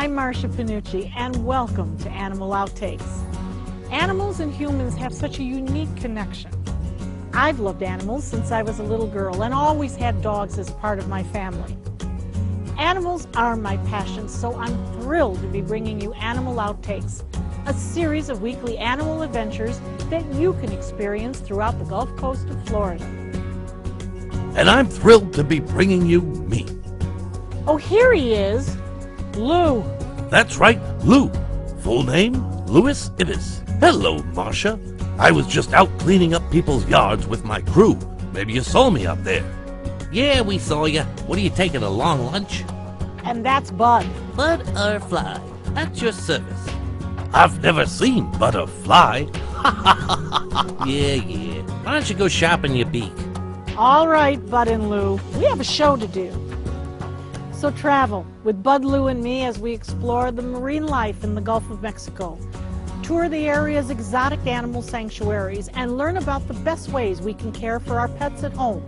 I'm Marsha Panuce, and welcome to Animal Outtakes. Animals and humans have such a unique connection. I've loved animals since I was a little girl and always had dogs as part of my family. Animals are my passion, so I'm thrilled to be bringing you Animal Outtakes, a series of weekly animal adventures that you can experience throughout the Gulf Coast of Florida. And I'm thrilled to be bringing you me. Oh, here he is, Lou. That's right, Lou. Full name, Louis Ibis. Hello, Marsha. I was just out cleaning up people's yards with my crew. Maybe you saw me up there. Yeah, we saw you. What are you taking, a long lunch? And that's Bud. Bud or Fly? At your service. I've never seen butterfly. Yeah. Why don't you go sharpen your beak? All right, Bud and Lou, we have a show to do. So travel with Bud, Lou, and me as we explore the marine life in the Gulf of Mexico, tour the area's exotic animal sanctuaries, and learn about the best ways we can care for our pets at home.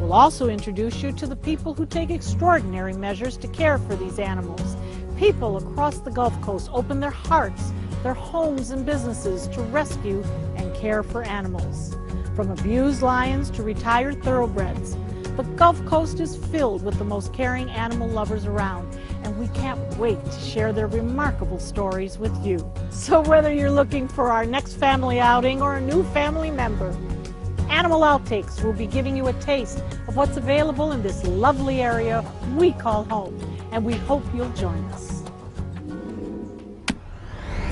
We'll also introduce you to the people who take extraordinary measures to care for these animals. People across the Gulf Coast open their hearts, their homes and businesses to rescue and care for animals. From abused lions to retired thoroughbreds, the Gulf Coast is filled with the most caring animal lovers around, and we can't wait to share their remarkable stories with you. So whether you're looking for our next family outing or a new family member, Animal Outtakes will be giving you a taste of what's available in this lovely area we call home, and we hope you'll join us.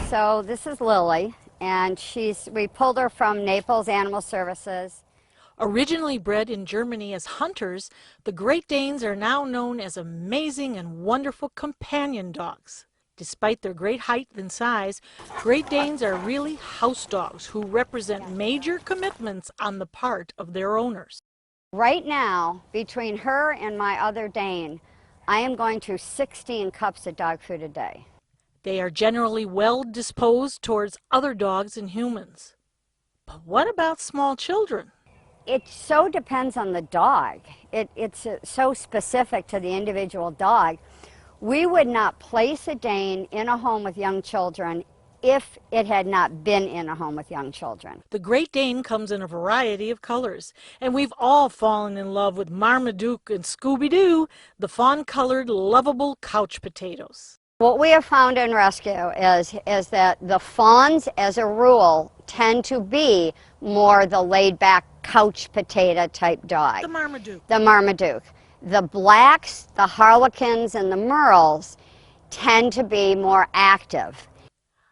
So this is Lily, and we pulled her from Naples Animal Services. Originally bred in Germany as hunters, the Great Danes are now known as amazing and wonderful companion dogs. Despite their great height and size, Great Danes are really house dogs who represent major commitments on the part of their owners. Right now, between her and my other Dane, I am going through 16 cups of dog food a day. They are generally well disposed towards other dogs and humans. But what about small children? It so depends on the dog. It's so specific to the individual dog. We would not place a Dane in a home with young children if it had not been in a home with young children. The Great Dane comes in a variety of colors, and we've all fallen in love with Marmaduke and Scooby-Doo, the fawn-colored, lovable couch potatoes. What we have found in rescue is that the fawns, as a rule, tend to be more the laid-back couch potato type dog. The Marmaduke. The Marmaduke. The blacks, the harlequins, and the merles tend to be more active.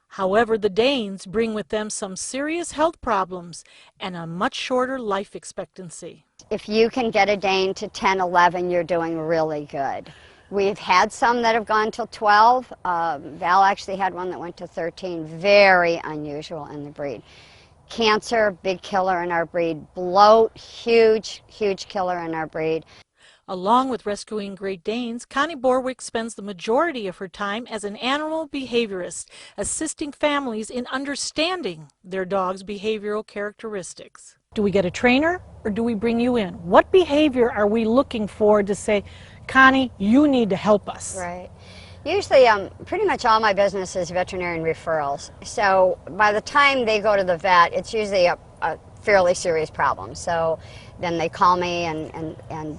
However, the Danes bring with them some serious health problems and a much shorter life expectancy. If you can get a Dane to 10, 11, you're doing really good. We've had some that have gone till 12. Val actually had one that went to 13. Very unusual in the breed. Cancer, big killer in our breed. Bloat, huge killer in our breed. Along with rescuing Great Danes, Connie Borwick spends the majority of her time as an animal behaviorist, assisting families in understanding their dog's behavioral characteristics. Do we get a trainer or do we bring you in? What behavior are we looking for to say, Connie, you need to help us? Right. Usually, pretty much all my business is veterinarian referrals. So by the time they go to the vet, it's usually a fairly serious problem. So then they call me and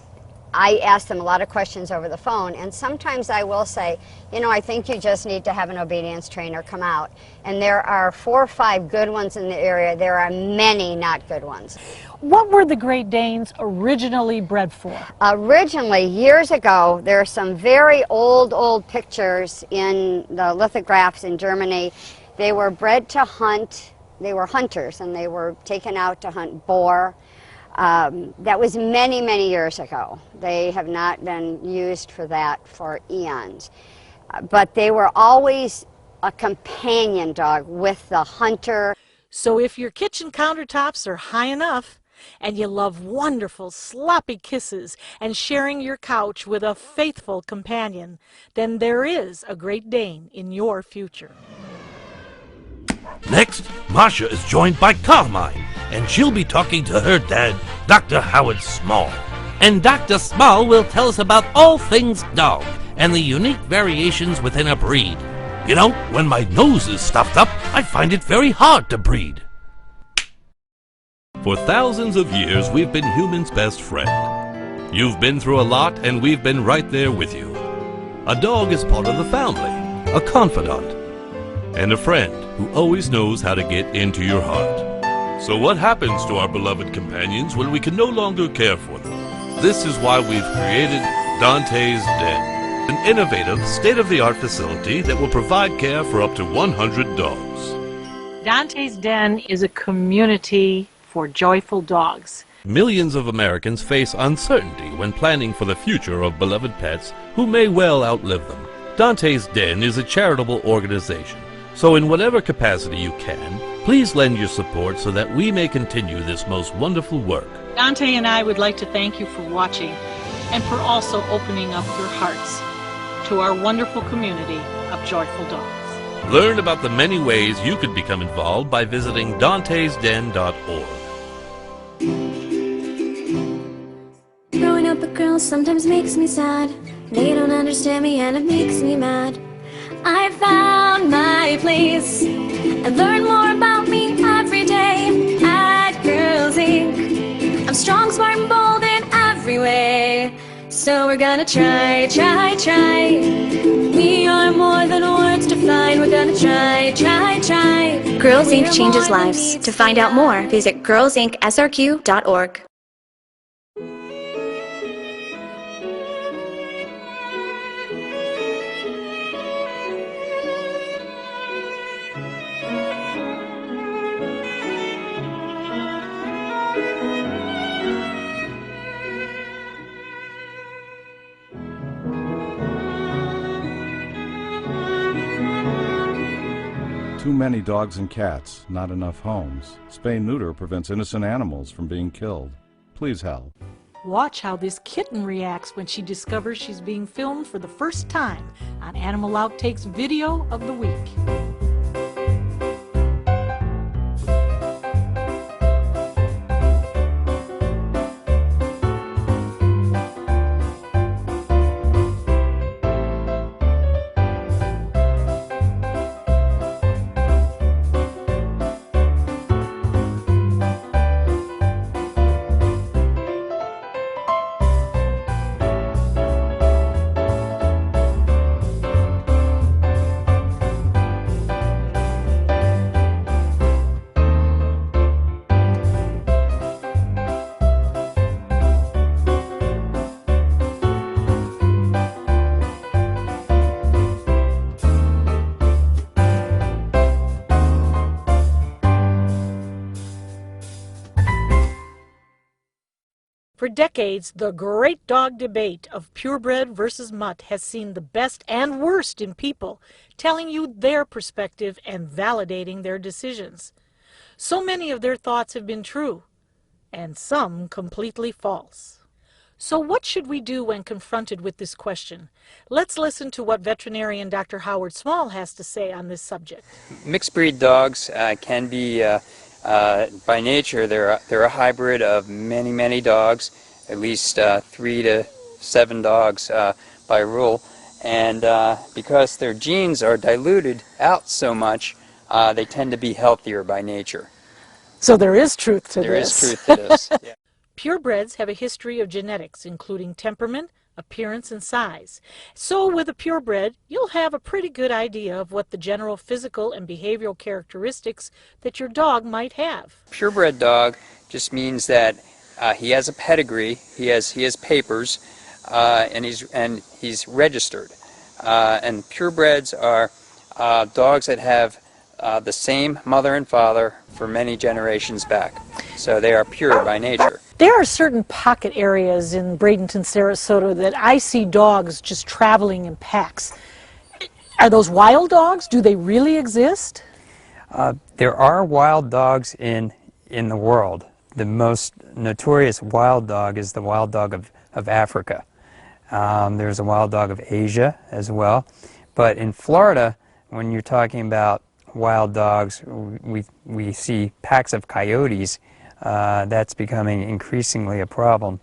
I ask them a lot of questions over the phone, and sometimes I will say, you know, I think you just need to have an obedience trainer come out. And there are 4 or 5 good ones in the area. There are many not good ones. What were the Great Danes originally bred for? Originally, years ago, there are some very old pictures in the lithographs in Germany. They were bred to hunt. They were hunters, and they were taken out to hunt boar. That was many years ago. They have not been used for that for eons. But they were always a companion dog with the hunter. So if your kitchen countertops are high enough, and you love wonderful sloppy kisses and sharing your couch with a faithful companion, then there is a Great Dane in your future. Next, Marsha is joined by Carmine, and she'll be talking to her dad, Dr. Howard Small. And Dr. Small will tell us about all things dog, and the unique variations within a breed. You know, when my nose is stuffed up, I find it very hard to breed. For thousands of years, we've been humans' best friend. You've been through a lot, and we've been right there with you. A dog is part of the family, a confidant, and a friend who always knows how to get into your heart. So what happens to our beloved companions when we can no longer care for them? This is why we've created Dante's Den, an innovative, state-of-the-art facility that will provide care for up to 100 dogs. Dante's Den is a community for joyful dogs. Millions of Americans face uncertainty when planning for the future of beloved pets who may well outlive them. Dante's Den is a charitable organization, so in whatever capacity you can, please lend your support so that we may continue this most wonderful work. Dante and I would like to thank you for watching and for also opening up your hearts to our wonderful community of joyful dogs. Learn about the many ways you could become involved by visiting dantesden.org. Growing up with girls sometimes makes me sad. They don't understand me and it makes me mad. I found my place and learn more about me every day at Girls Inc. I'm strong, smart, and bold in every way. So we're gonna try. We are more than words to find. We're gonna try. Girls Inc. changes lives. To find out more, visit girlsincsrq.org. Too many dogs and cats, not enough homes. Spay-neuter prevents innocent animals from being killed. Please help. Watch how this kitten reacts when she discovers she's being filmed for the first time on Animal Outtakes Video of the Week. For decades, the great dog debate of purebred versus mutt has seen the best and worst in people, telling you their perspective and validating their decisions. So many of their thoughts have been true, and some completely false. So what should we do when confronted with this question? Let's listen to what veterinarian Dr. Howard Small has to say on this subject. Mixed breed dogs can be by nature, they're a hybrid of many dogs, at least 3 to 7 dogs by rule, and because their genes are diluted out so much, they tend to be healthier by nature. So there is truth to There this. is truth to this. Yeah. Purebreds have a history of genetics, including temperament, appearance, and size. So with a purebred, you'll have a pretty good idea of what the general physical and behavioral characteristics that your dog might have. Purebred dog just means that he has a pedigree, he has papers, and he's registered. And purebreds are dogs that have the same mother and father for many generations back. So they are pure by nature. There are certain pocket areas in Bradenton, Sarasota that I see dogs just traveling in packs. Are those wild dogs? Do they really exist? There are wild dogs in the world. The most notorious wild dog is the wild dog of Africa. There's a wild dog of Asia as well. But in Florida, when you're talking about wild dogs, we see packs of coyotes. That's becoming increasingly a problem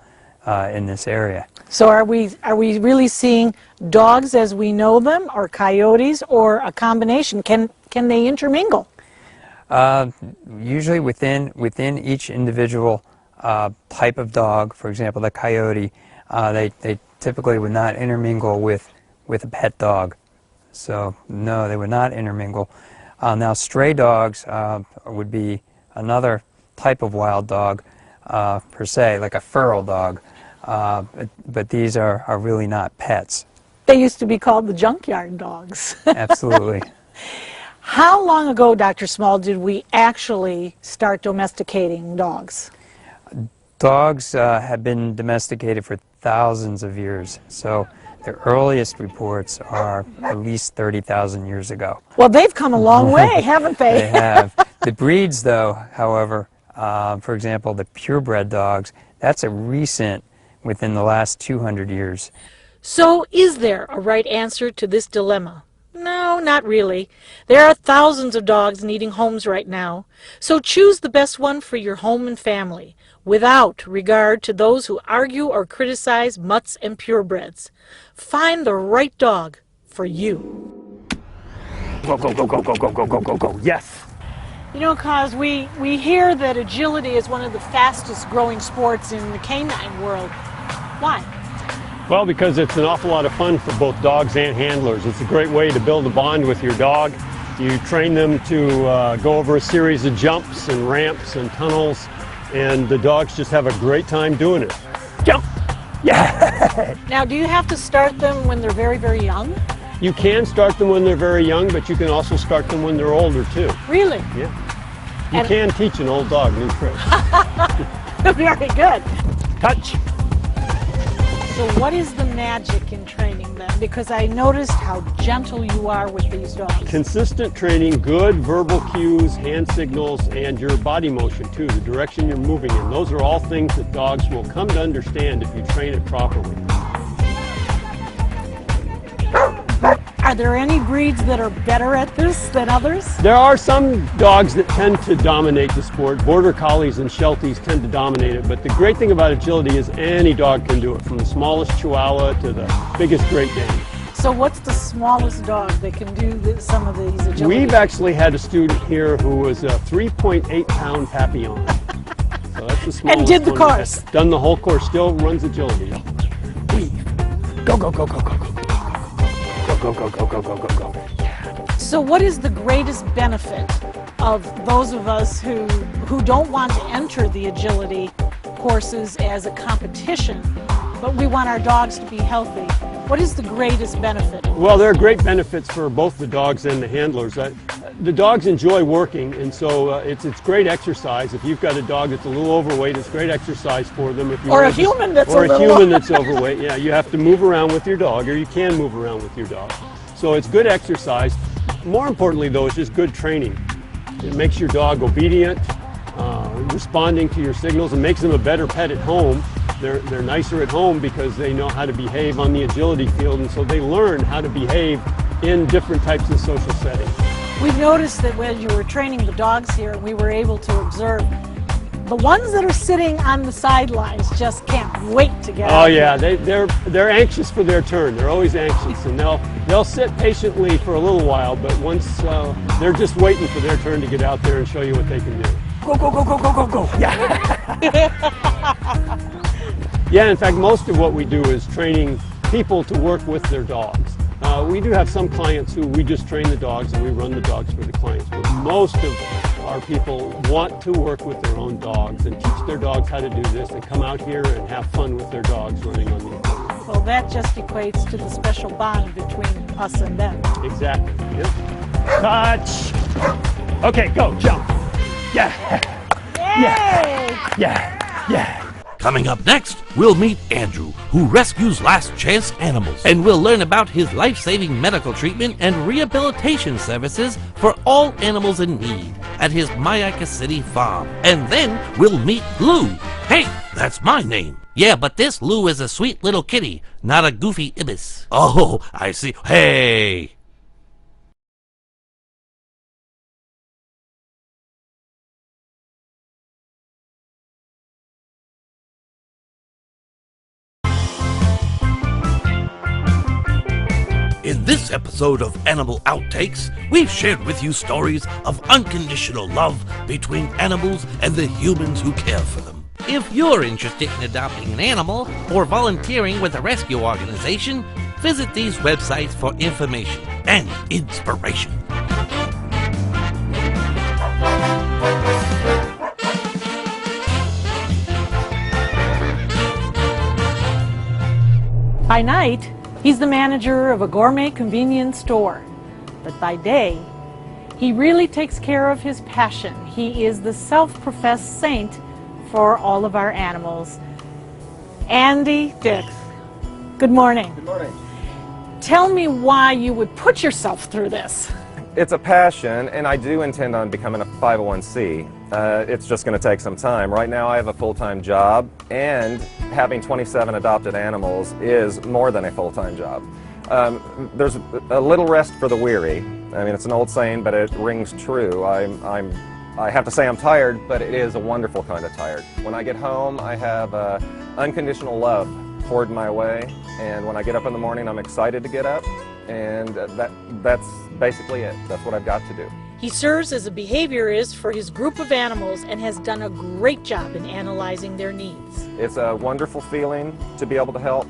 in this area. So are we really seeing dogs as we know them, or coyotes, or a combination? Can they intermingle? Usually within each individual type of dog, for example, the coyote, they typically would not intermingle with a pet dog. So no, they would not intermingle. Now stray dogs would be another type of wild dog per se, like a feral dog. But these are really not pets. They used to be called the junkyard dogs. Absolutely. How long ago, Dr. Small, did we actually start domesticating dogs? Dogs have been domesticated for thousands of years. So the earliest reports are at least 30,000 years ago. Well, they've come a long way, haven't they? They have. The breeds, though, however, for example, the purebred dogs, that's a recent, within the last 200 years. So is there a right answer to this dilemma? No, not really. There are thousands of dogs needing homes right now. So choose the best one for your home and family, without regard to those who argue or criticize mutts and purebreds. Find the right dog for you. Go, go, go, go, go, go, go, go, go, go. Yes. You know, Cos, we hear that agility is one of the fastest growing sports in the canine world. Why? Well, because it's an awful lot of fun for both dogs and handlers. It's a great way to build a bond with your dog. You train them to go over a series of jumps and ramps and tunnels, and the dogs just have a great time doing it. Jump! Yeah! Now, do you have to start them when they're very, very young? You can start them when they're very young, but you can also start them when they're older, too. Really? Yeah. You can teach an old dog new tricks. Very good. Touch! So what is the magic in training them? Because I noticed how gentle you are with these dogs. Consistent training, good verbal cues, hand signals, and your body motion too, the direction you're moving in. Those are all things that dogs will come to understand if you train it properly. Are there any breeds that are better at this than others? There are some dogs that tend to dominate the sport. Border collies and shelties tend to dominate it, but the great thing about agility is any dog can do it, from the smallest Chihuahua to the biggest Great Dane. So what's the smallest dog that can do some of these agilities? We've actually had a student here who was a 3.8-pound Papillon. So that's the smallest. And did the one. course? Done the whole course, still runs agility. Go, go, go, go, go, go. Go, go, go, go, go, go, go, go. So what is the greatest benefit of those of us who don't want to enter the agility courses as a competition, but we want our dogs to be healthy? What is the greatest benefit? Well, there are great benefits for both the dogs and the handlers. The dogs enjoy working, and so it's great exercise. If you've got a dog that's a little overweight, it's great exercise for them. If you or a human that's or a human that's overweight, yeah, you have to move around with your dog, or you can move around with your dog. So it's good exercise. More importantly, though, it's just good training. It makes your dog obedient, responding to your signals, and makes them a better pet at home. They're nicer at home because they know how to behave on the agility field, and so they learn how to behave in different types of social settings. We've noticed that when you were training the dogs here, we were able to observe the ones that are sitting on the sidelines just can't wait to get out. Oh yeah, they're anxious for their turn. They're always anxious, and they'll sit patiently for a little while, but once they're just waiting for their turn to get out there and show you what they can do. Go, go, go, go, go, go, go. Yeah. Yeah, in fact, most of what we do is training people to work with their dogs. We do have some clients who we just train the dogs and we run the dogs for the clients, but most of our people want to work with their own dogs and teach their dogs how to do this and come out here and have fun with their dogs running on the equipment. Well, that just equates to the special bond between us and them. Exactly. Yep. Touch. Okay, go, jump. Yeah. Yay! Yeah. Yeah. Yeah. Coming up next, we'll meet Andrew, who rescues last chance animals, and we'll learn about his life-saving medical treatment and rehabilitation services for all animals in need at his Mayaca City farm. And then we'll meet Lou. Hey, that's my name. Yeah, but this Lou is a sweet little kitty, not a goofy ibis. Oh, I see. Hey! In this episode of Animal Outtakes, we've shared with you stories of unconditional love between animals and the humans who care for them. If you're interested in adopting an animal or volunteering with a rescue organization, visit these websites for information and inspiration. By night, he's the manager of a gourmet convenience store. But by day, he really takes care of his passion. He is the self-professed saint for all of our animals. Andy Dix, good morning. Good morning. Tell me why you would put yourself through this. It's a passion, and I do intend on becoming a 501c. It's just going to take some time. Right now I have a full-time job, and having 27 adopted animals is more than a full-time job. There's a little rest for the weary. I mean, it's an old saying, but it rings true. I have to say I'm tired, but it is a wonderful kind of tired. When I get home, I have unconditional love poured my way, and when I get up in the morning, I'm excited to get up, and that's basically it. That's what I've got to do. He serves as a behaviorist for his group of animals and has done a great job in analyzing their needs. It's a wonderful feeling to be able to help.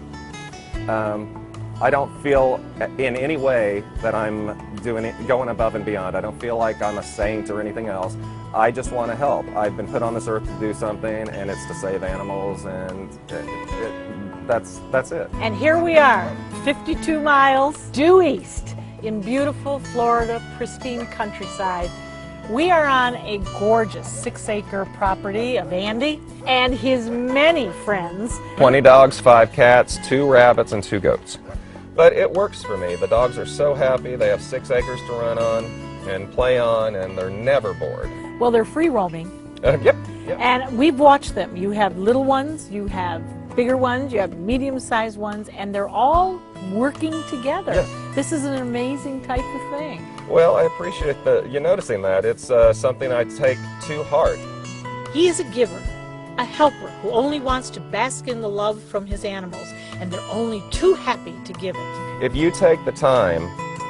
I don't feel in any way that I'm going above and beyond. I don't feel like I'm a saint or anything else. I just want to help. I've been put on this earth to do something, and it's to save animals, and that's it. And here we are, 52 miles due east in beautiful Florida, pristine countryside. We are on a gorgeous 6-acre property of Andy and his many friends. 20 dogs, 5 cats, 2 rabbits, and 2 goats. But it works for me. The dogs are so happy. They have 6 acres to run on and play on, and they're never bored. Well, they're free roaming. Yep. And we've watched them. You have little ones, you have bigger ones, you have medium-sized ones, and they're all working together. Yes. This is an amazing type of thing. Well, I appreciate you noticing that. It's something I take to heart. He is a giver, a helper who only wants to bask in the love from his animals, and they're only too happy to give it. If you take the time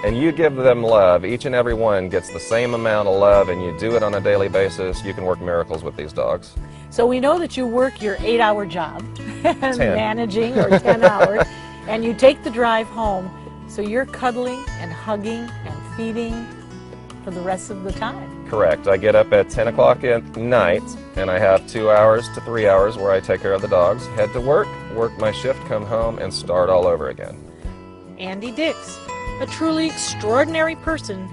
and you give them love, each and every one gets the same amount of love, and you do it on a daily basis, you can work miracles with these dogs. So we know that you work your 8-hour job, 10. managing, or 10 hours, and you take the drive home, so you're cuddling and hugging and feeding for the rest of the time. Correct. I get up at 10 o'clock at night, and I have 2 hours to 3 hours where I take care of the dogs, head to work my shift, come home, and start all over again. Andy Dix, a truly extraordinary person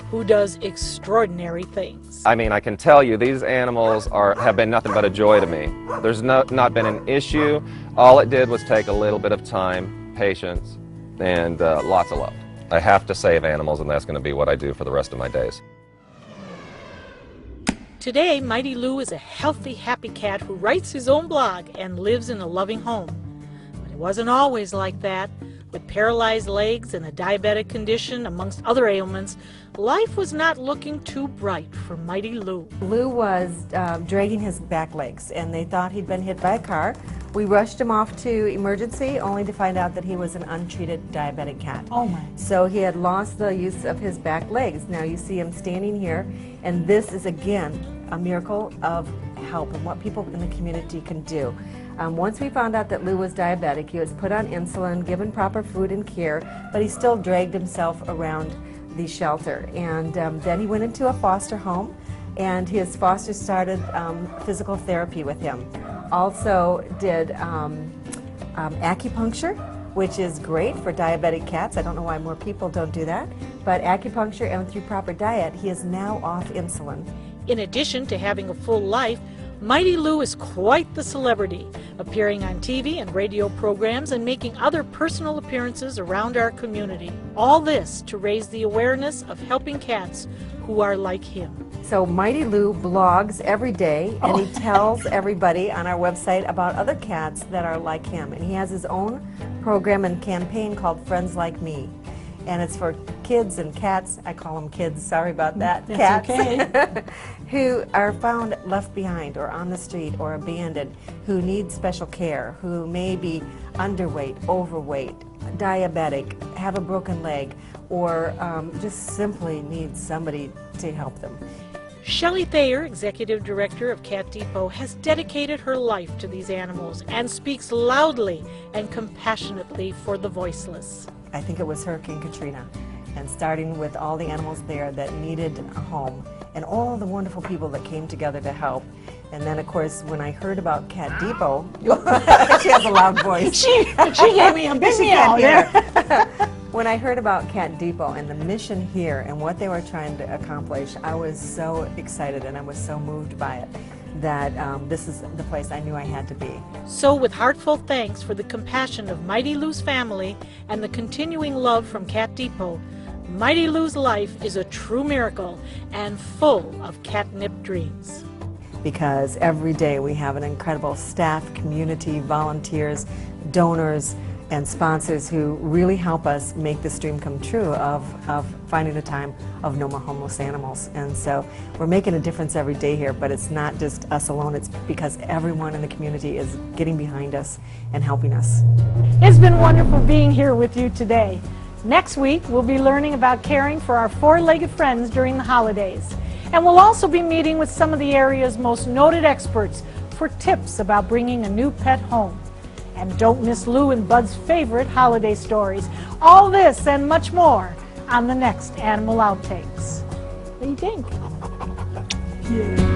who does extraordinary things. I mean, I can tell you these animals have been nothing but a joy to me. There's not been an issue. All it did was take a little bit of time, patience, and lots of love. I have to save animals, and that's going to be what I do for the rest of my days. Today, Mighty Lou is a healthy, happy cat who writes his own blog and lives in a loving home. But it wasn't always like that. With paralyzed legs and a diabetic condition, amongst other ailments, life was not looking too bright for Mighty Lou. Lou was dragging his back legs, and they thought he'd been hit by a car. We rushed him off to emergency, only to find out that he was an untreated diabetic cat. Oh my. So he had lost the use of his back legs. Now you see him standing here, and this is, again, a miracle of help and what people in the community can do. Once we found out that Lou was diabetic, he was put on insulin, given proper food and care, but he still dragged himself around the shelter. And then he went into a foster home, and his foster started physical therapy with him. Also did acupuncture, which is great for diabetic cats. I don't know why more people don't do that. But acupuncture, and through proper diet, he is now off insulin. In addition to having a full life, Mighty Lou is quite the celebrity, appearing on TV and radio programs and making other personal appearances around our community. All this to raise the awareness of helping cats who are like him. So Mighty Lou blogs every day, and he tells everybody on our website about other cats that are like him. And he has his own program and campaign called Friends Like Me. And it's for kids and cats, I call them kids, sorry about that, That's cats, okay. who are found left behind or on the street or abandoned, who need special care, who may be underweight, overweight, diabetic, have a broken leg, or just simply need somebody to help them. Shelley Thayer, Executive Director of Cat Depot, has dedicated her life to these animals and speaks loudly and compassionately for the voiceless. I think it was Hurricane Katrina, and starting with all the animals there that needed a home, and all the wonderful people that came together to help. And then, of course, when I heard about Cat Depot, she has a loud voice. She gave me a big meow there. When I heard about Cat Depot and the mission here and what they were trying to accomplish, I was so excited and I was so moved by it that this is the place I knew I had to be. So with heartfelt thanks for the compassion of Mighty Lou's family and the continuing love from Cat Depot, Mighty Lou's life is a true miracle and full of catnip dreams. Because every day we have an incredible staff, community, volunteers, donors, and sponsors who really help us make this dream come true of finding a time of no more homeless animals. And so we're making a difference every day here, but it's not just us alone, it's because everyone in the community is getting behind us and helping us. It's been wonderful being here with you today. Next week, we'll be learning about caring for our four-legged friends during the holidays. And we'll also be meeting with some of the area's most noted experts for tips about bringing a new pet home. And don't miss Lou and Bud's favorite holiday stories. All this and much more on the next Animal Outtakes. What do you think? Yeah.